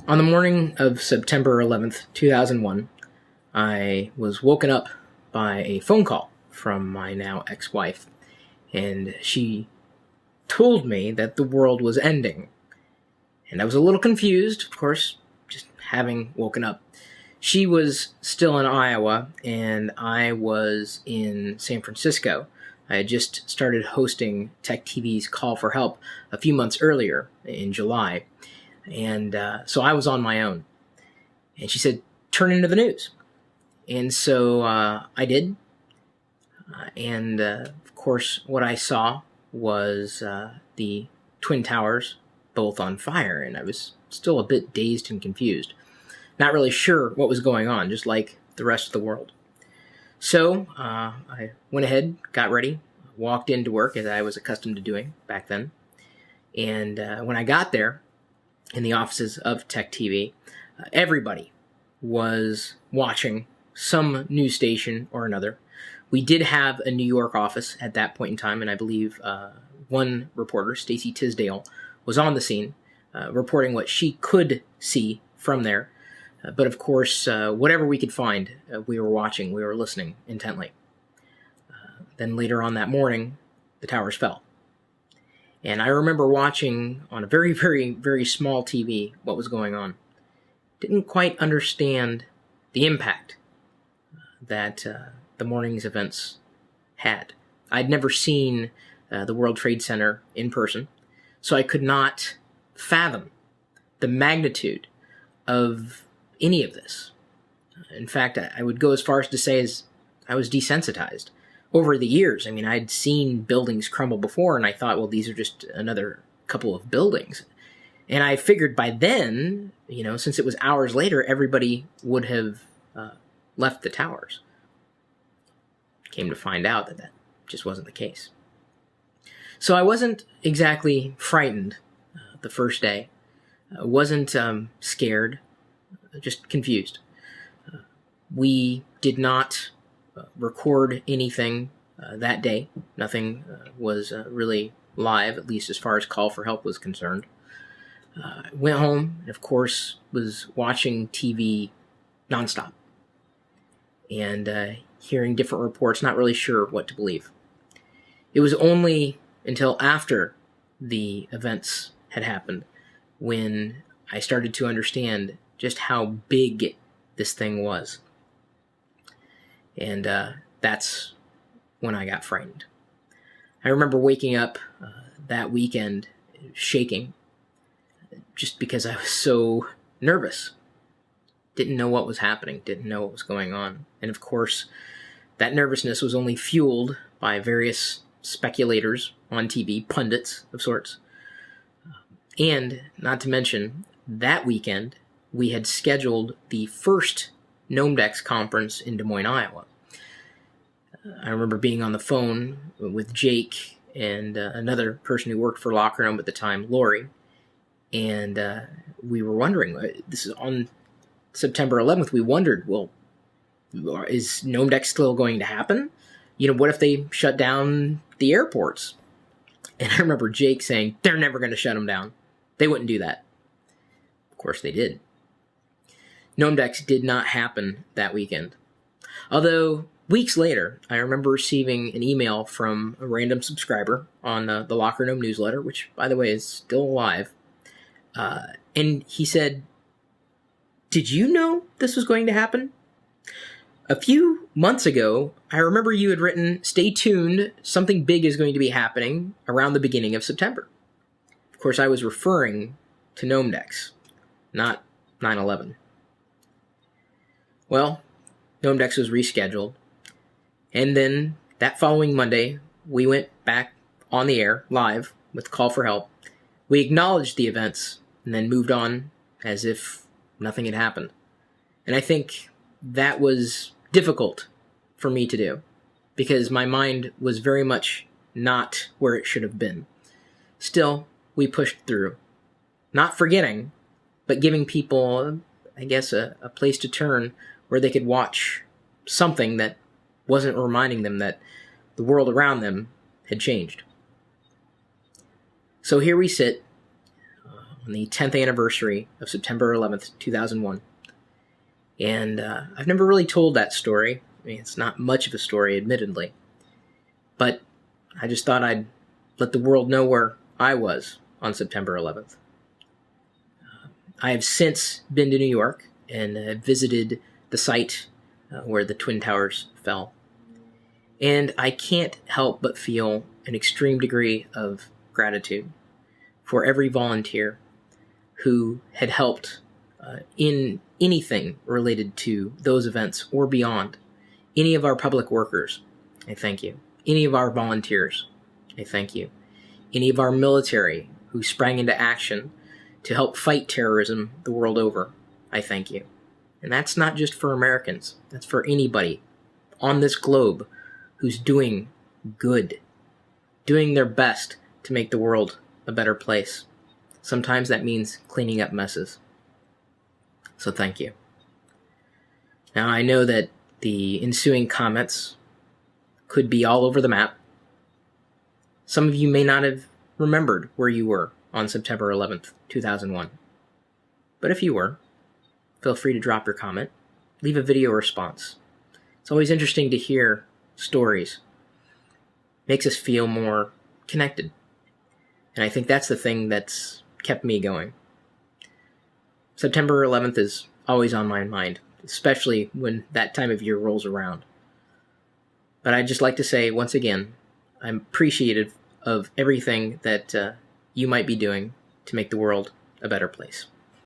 On the morning of September 11th, 2001, I was woken up by a phone call from my now ex-wife, and she told me that the world was ending. And I was a little confused, of course, just having woken up. She was still in Iowa, and I was in San Francisco. I had just started hosting Tech TV's Call for Help a few months earlier in July. And so I was on my own. And she said, turn into the news. And so I did. And of course, what I saw was the Twin Towers both on fire. And I was still a bit dazed and confused. Not really sure what was going on, just like the rest of the world. So I went ahead, got ready, walked into work as I was accustomed to doing back then. And when I got there, in the offices of Tech TV, everybody was watching some news station or another. We did have a New York office at that point in time, and I believe one reporter, Stacey Tisdale, was on the scene, reporting what she could see from there. But of course, whatever we could find, we were watching, we were listening intently. Then later on that morning, the towers fell. And I remember watching on a very, very, very small TV what was going on. Didn't quite understand the impact that the morning's events had. I'd never seen the World Trade Center in person, so I could not fathom the magnitude of any of this. In fact, I would go as far as to say as I was desensitized. Over the years, I mean, I'd seen buildings crumble before, and I thought, well, these are just another couple of buildings. And I figured by then, since it was hours later, everybody would have left the towers. Came to find out that just wasn't the case. So I wasn't exactly frightened the first day. I wasn't scared, just confused. We did not record anything that day. Nothing was really live, at least as far as Call for Help was concerned. Went home and, of course, was watching TV nonstop and hearing different reports, not really sure what to believe. It was only until after the events had happened when I started to understand just how big this thing was. And that's when I got frightened. I remember waking up that weekend shaking just because I was so nervous. Didn't know what was happening, didn't know what was going on. And of course, that nervousness was only fueled by various speculators on TV, pundits of sorts. And not to mention, that weekend, we had scheduled the first Gnomedex conference in Des Moines, Iowa. I remember being on the phone with Jake and another person who worked for Locker Gnome at the time, Lori, and we were wondering, this is on September 11th, we wondered, well, is Gnomedex still going to happen? What if they shut down the airports? And I remember Jake saying, they're never going to shut them down. They wouldn't do that. Of course they did. Gnomedex did not happen that weekend. Although, weeks later, I remember receiving an email from a random subscriber on the Locker Gnome newsletter, which, by the way, is still alive. And he said, did you know this was going to happen? A few months ago, I remember you had written, stay tuned, something big is going to be happening around the beginning of September. Of course, I was referring to Gnomedex, not 9/11. Well, Gnomedex was rescheduled, and then that following Monday, we went back on the air, live, with Call for Help. We acknowledged the events, and then moved on as if nothing had happened. And I think that was difficult for me to do, because my mind was very much not where it should have been. Still, we pushed through, not forgetting, but giving people, I guess, a place to turn where they could watch something that wasn't reminding them that the world around them had changed. So here we sit, on the 10th anniversary of September 11th, 2001. And I've never really told that story. I mean, it's not much of a story, admittedly. But I just thought I'd let the world know where I was on September 11th. I have since been to New York and visited the site where the Twin Towers fell. And I can't help but feel an extreme degree of gratitude for every volunteer who had helped in anything related to those events or beyond. Any of our public workers, I thank you. Any of our volunteers, I thank you. Any of our military who sprang into action to help fight terrorism the world over, I thank you. And that's not just for Americans. That's for anybody on this globe who's doing good, doing their best to make the world a better place. Sometimes that means cleaning up messes. So thank you. Now, I know that the ensuing comments could be all over the map. Some of you may not have remembered where you were on September 11th, 2001. But if you were, feel free to drop your comment. Leave a video response. It's always interesting to hear stories. Makes us feel more connected. And I think that's the thing that's kept me going. September 11th is always on my mind, especially when that time of year rolls around. But I'd just like to say, once again, I'm appreciative of everything that you might be doing to make the world a better place.